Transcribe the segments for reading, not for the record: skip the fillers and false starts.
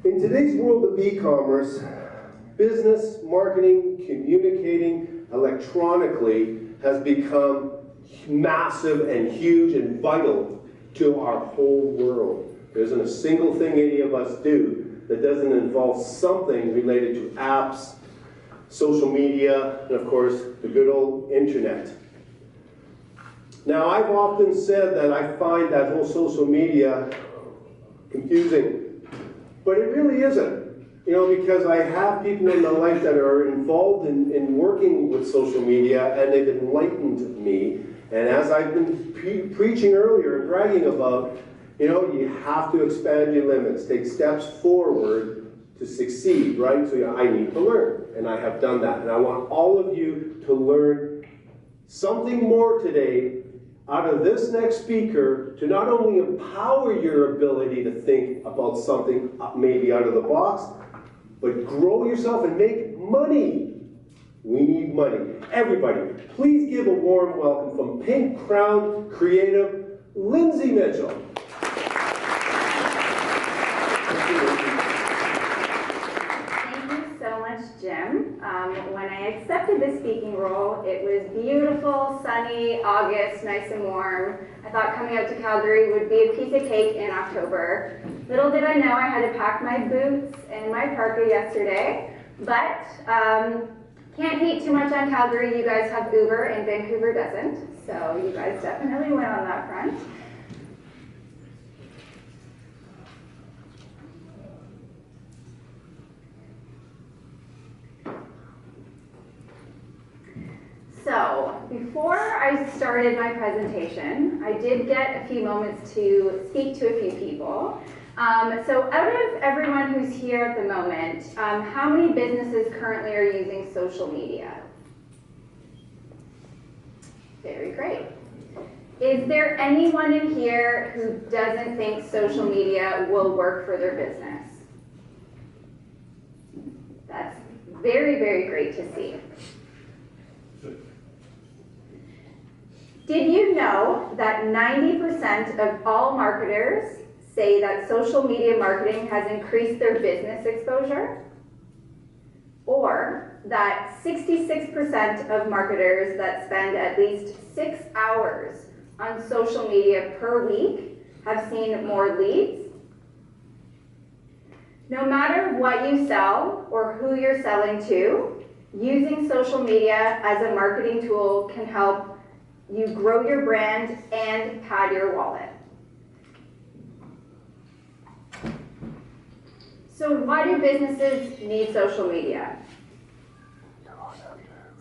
In today's world of e-commerce, business, marketing, communicating electronically has become massive and huge and vital to our whole world. There isn't a single thing any of us do that doesn't involve something related to apps, social media, and of course, the good old internet. Now, I've often said that I find that whole social media confusing, but it really isn't. You know, because I have people in my life that are involved in working with social media, and they've enlightened me. And as I've been preaching earlier and bragging about, you know, you have to expand your limits, take steps forward to succeed, right? So I need to learn, and I have done that. And I want all of you to learn something more today out of this next speaker to not only empower your ability to think about something maybe out of the box, but grow yourself and make money. We need money. Everybody, please give a warm welcome from Pink Crown Creative, Lindsay Mitchell. Jim. When I accepted the speaking role, it was beautiful, sunny, August, nice and warm. I thought coming out to Calgary would be a piece of cake in October. Little did I know I had to pack my boots and my parka yesterday, but can't hate too much on Calgary. You guys have Uber and Vancouver doesn't, so you guys definitely win on that front. So, before I started my presentation, I did get a few moments to speak to a few people. So out of everyone who's here at the moment, how many businesses currently are using social media? Very great. Is there anyone in here who doesn't think social media will work for their business? That's very, very great to see. Did you know that 90% of all marketers say that social media marketing has increased their business exposure? Or that 66% of marketers that spend at least 6 hours on social media per week have seen more leads? No matter what you sell or who you're selling to, using social media as a marketing tool can help you grow your brand and pad your wallet. So why do businesses need social media?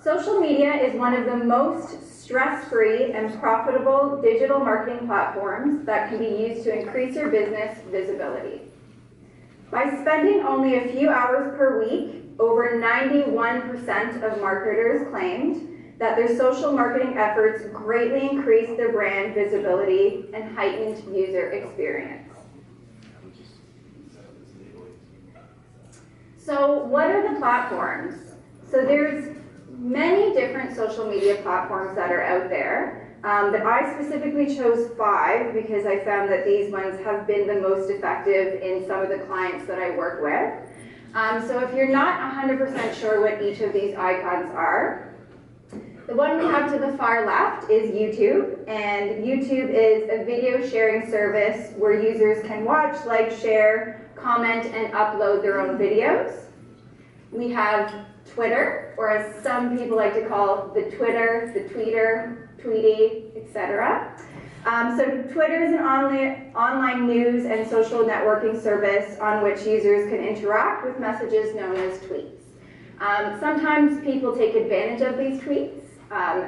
Social media is one of the most stress-free and profitable digital marketing platforms that can be used to increase your business visibility. By spending only a few hours per week, over 91% of marketers claimed that their social marketing efforts greatly increased their brand visibility and heightened user experience. So what are the platforms? So there's many different social media platforms that are out there, but I specifically chose 5 because I found that these ones have been the most effective in some of the clients that I work with. So if you're not 100% sure what each of these icons are, the one we have to the far left is YouTube, and YouTube is a video sharing service where users can watch, like, share, comment, and upload their own videos. We have Twitter, or as some people like to call the Twitter, the Tweeter, Tweety, etc. So Twitter is an online news and social networking service on which users can interact with messages known as tweets. Sometimes people take advantage of these tweets.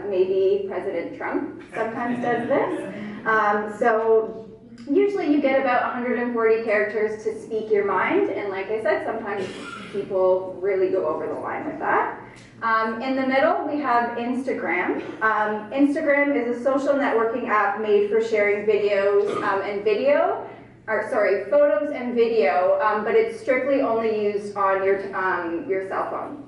Maybe President Trump sometimes does this. So usually you get about 140 characters to speak your mind, and like I said, sometimes people really go over the line with that. In the middle, we have Instagram. Instagram is a social networking app made for sharing videos photos and video, but it's strictly only used on your cell phone.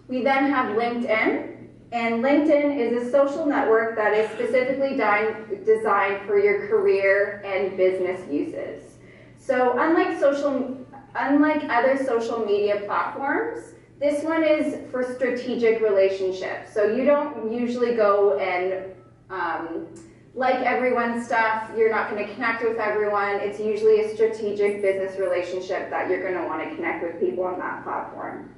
We then have LinkedIn, and LinkedIn is a social network that is specifically designed for your career and business uses. So unlike other social media platforms, this one is for strategic relationships. So you don't usually go and like everyone's stuff. You're not going to connect with everyone. It's usually a strategic business relationship that you're going to want to connect with people on that platform.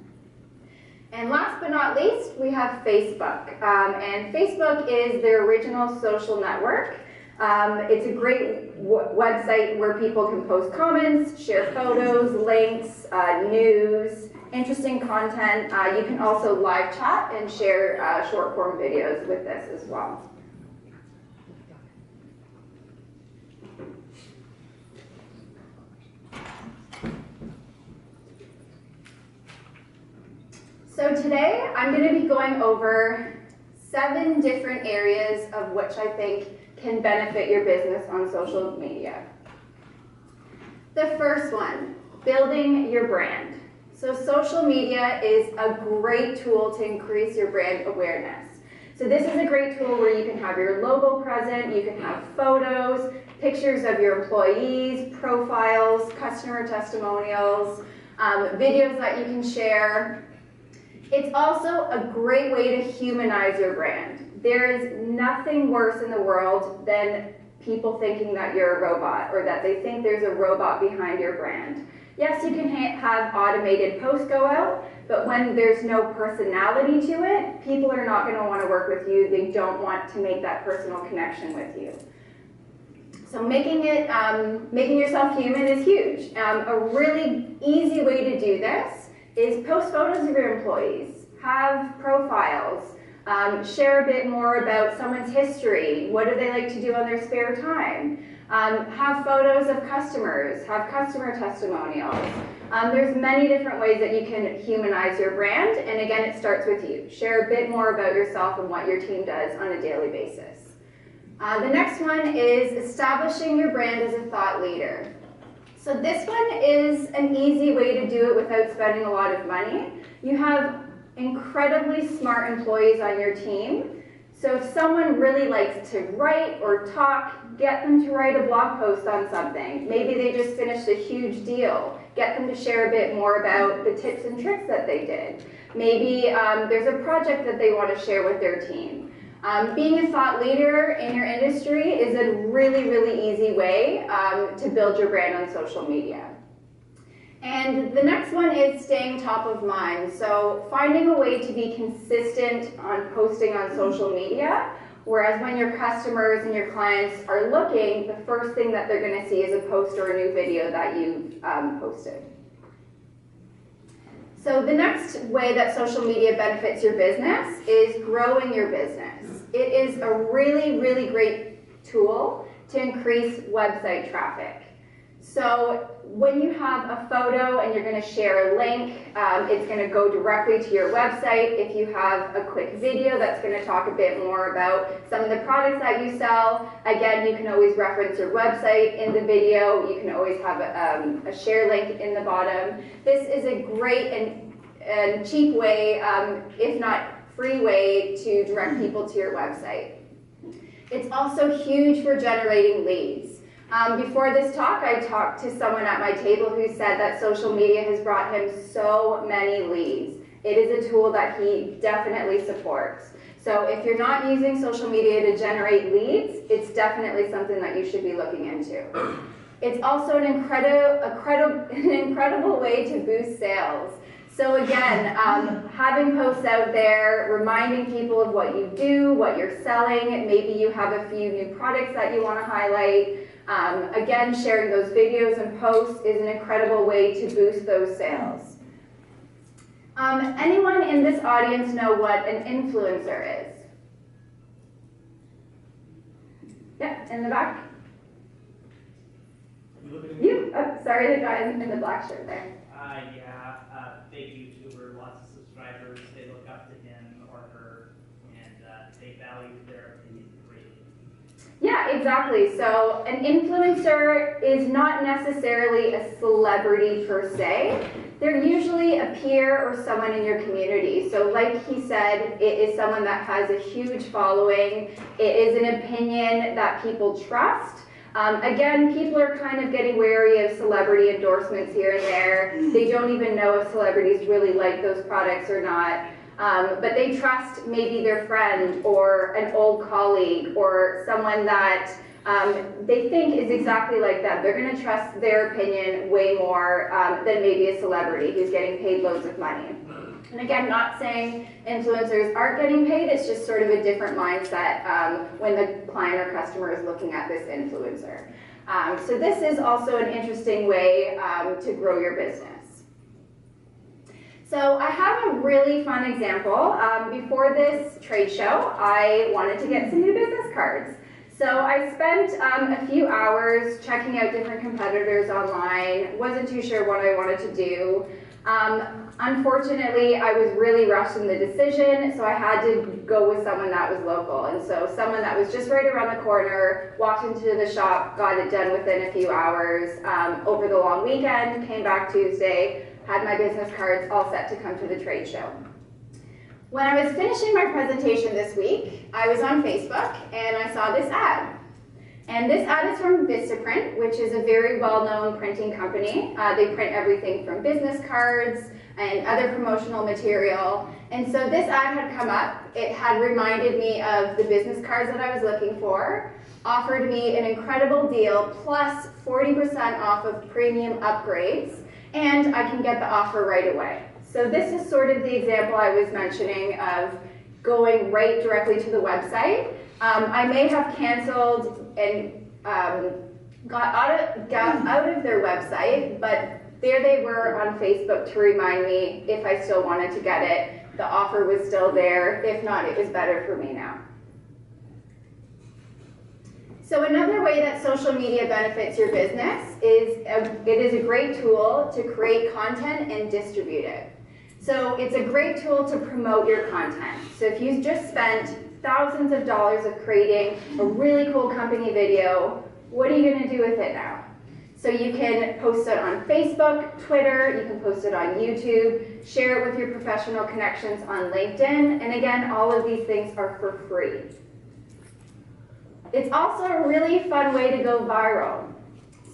And last but not least, we have Facebook. And Facebook is the original social network. It's a great website where people can post comments, share photos, links, news, interesting content. You can also live chat and share short form videos with this as well. So today I'm going to be going over 7 different areas of which I think can benefit your business on social media. The first one, building your brand. So social media is a great tool to increase your brand awareness. So this is a great tool where you can have your logo present, you can have photos, pictures of your employees, profiles, customer testimonials, videos that you can share. It's also a great way to humanize your brand. There is nothing worse in the world than people thinking that you're a robot or that they think there's a robot behind your brand. Yes, you can have automated posts go out, but when there's no personality to it, people are not going to want to work with you. They don't want to make that personal connection with you. So making yourself human is huge. A really easy way to do this is post photos of your employees, have profiles, share a bit more about someone's history, what do they like to do on their spare time, have photos of customers, have customer testimonials. There's many different ways that you can humanize your brand, and again, it starts with you. Share a bit more about yourself and what your team does on a daily basis. The next one is establishing your brand as a thought leader. So this one is an easy way to do it without spending a lot of money. You have incredibly smart employees on your team. So if someone really likes to write or talk, get them to write a blog post on something. Maybe they just finished a huge deal. Get them to share a bit more about the tips and tricks that they did. Maybe there's a project that they want to share with their team. Being a thought leader in your industry is a really, really easy way to build your brand on social media. And the next one is staying top of mind. So finding a way to be consistent on posting on social media, whereas when your customers and your clients are looking, the first thing that they're going to see is a post or a new video that you've posted. So the next way that social media benefits your business is growing your business. It is a really, really great tool to increase website traffic. So when you have a photo and you're going to share a link, it's going to go directly to your website. If you have a quick video that's going to talk a bit more about some of the products that you sell, again, you can always reference your website in the video. You can always have a share link in the bottom. This is a great and cheap way, if not free way, to direct people to your website. It's also huge for generating leads. Before this talk, I talked to someone at my table who said that social media has brought him so many leads. It is a tool that he definitely supports. So if you're not using social media to generate leads, it's definitely something that you should be looking into. It's also an incredible way to boost sales. So again, having posts out there, reminding people of what you do, what you're selling, maybe you have a few new products that you want to highlight. Again, sharing those videos and posts is an incredible way to boost those sales. Anyone in this audience know what an influencer is? Yeah, in the back. You? Oh, sorry, the guy in the black shirt there. Big YouTuber, lots of subscribers. They look up to him or her, and they value their opinion greatly. Yeah, exactly. So an influencer is not necessarily a celebrity per se. They're usually a peer or someone in your community. So like he said, it is someone that has a huge following. It is an opinion that people trust. Again, people are kind of getting wary of celebrity endorsements here and there. They don't even know if celebrities really like those products or not. But they trust maybe their friend or an old colleague or someone that they think is exactly like them. They're going to trust their opinion way more than maybe a celebrity who's getting paid loads of money. And again, not saying influencers aren't getting paid, it's just sort of a different mindset when the client or customer is looking at this influencer. So this is also an interesting way to grow your business. So I have a really fun example. Before this trade show, I wanted to get some new business cards. So I spent a few hours checking out different competitors online, wasn't too sure what I wanted to do. Unfortunately, I was really rushed in the decision, so I had to go with someone that was local. And so someone that was just right around the corner, walked into the shop, got it done within a few hours over the long weekend, came back Tuesday, had my business cards all set to come to the trade show. When I was finishing my presentation this week, I was on Facebook and I saw this ad. And this ad is from Vistaprint, which is a very well-known printing company. They print everything from business cards and other promotional material. And so this ad had come up. It had reminded me of the business cards that I was looking for, offered me an incredible deal plus 40% off of premium upgrades, and I can get the offer right away. So this is sort of the example I was mentioning of going right directly to the website. I may have canceled and got out of their website, but there they were on Facebook to remind me if I still wanted to get it. The offer was still there. If not, it was better for me now. So another way that social media benefits your business is it is a great tool to create content and distribute it. So it's a great tool to promote your content. So if you just spent thousands of dollars of creating a really cool company video, what are you going to do with it now? So you can post it on Facebook, Twitter, you can post it on YouTube, share it with your professional connections on LinkedIn, and again, all of these things are for free. It's also a really fun way to go viral.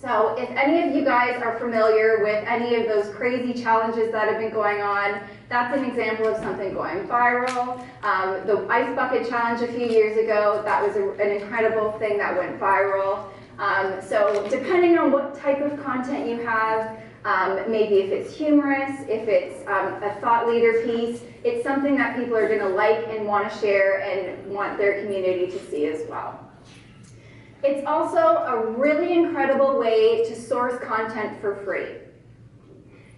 So if any of you guys are familiar with any of those crazy challenges that have been going on, that's an example of something going viral. The Ice Bucket Challenge a few years ago, that was an incredible thing that went viral. So depending on what type of content you have, maybe if it's humorous, if it's a thought leader piece, it's something that people are going to like and want to share and want their community to see as well. It's also a really incredible way to source content for free.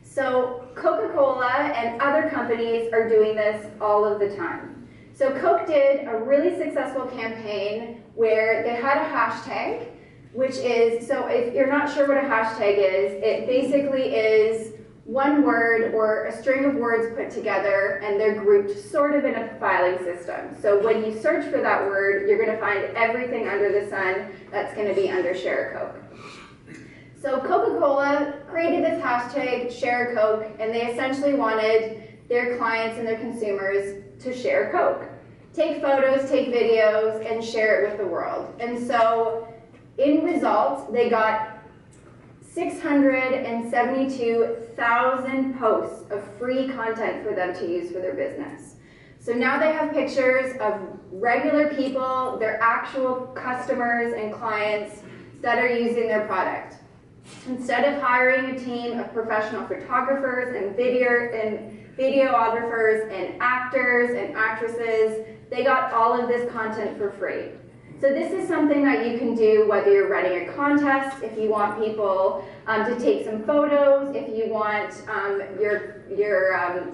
So Coca-Cola and other companies are doing this all of the time. So Coke did a really successful campaign where they had a hashtag, which is, so if you're not sure what a hashtag is, it basically is one word or a string of words put together and they're grouped sort of in a filing system. So when you search for that word, you're going to find everything under the sun that's going to be under Share a Coke. So Coca-Cola created this hashtag, Share a Coke, and they essentially wanted their clients and their consumers to share Coke. Take photos, take videos, and share it with the world. And so in results, they got 672,000 posts of free content for them to use for their business. So now they have pictures of regular people, their actual customers and clients that are using their product. Instead of hiring a team of professional photographers and videographers and actors and actresses, they got all of this content for free. So this is something that you can do whether you're running a contest, if you want people to take some photos, if you want your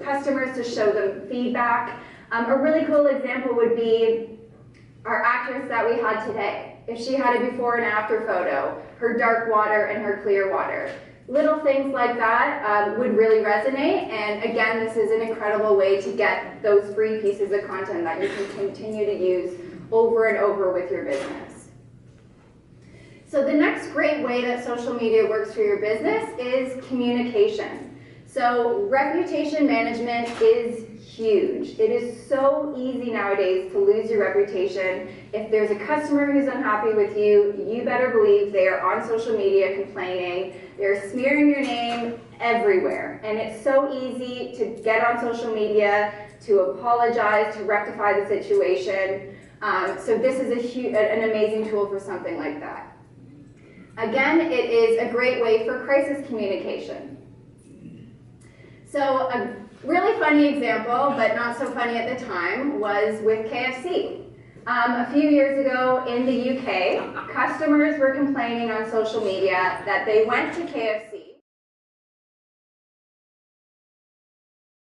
customers to show them feedback. A really cool example would be our actress that we had today. If she had a before and after photo, her dark water and her clear water. Little things like that would really resonate, and again, this is an incredible way to get those free pieces of content that you can continue to use over and over with your business. So the next great way that social media works for your business is communication. So reputation management is huge. It is so easy nowadays to lose your reputation. If there's a customer who's unhappy with you, you better believe they are on social media complaining. They're smearing your name everywhere. And it's so easy to get on social media, to apologize, to rectify the situation. So this is an amazing tool for something like that. Again, it is a great way for crisis communication. So a really funny example, but not so funny at the time, was with KFC. A few years ago in the UK, customers were complaining on social media that they went to KFC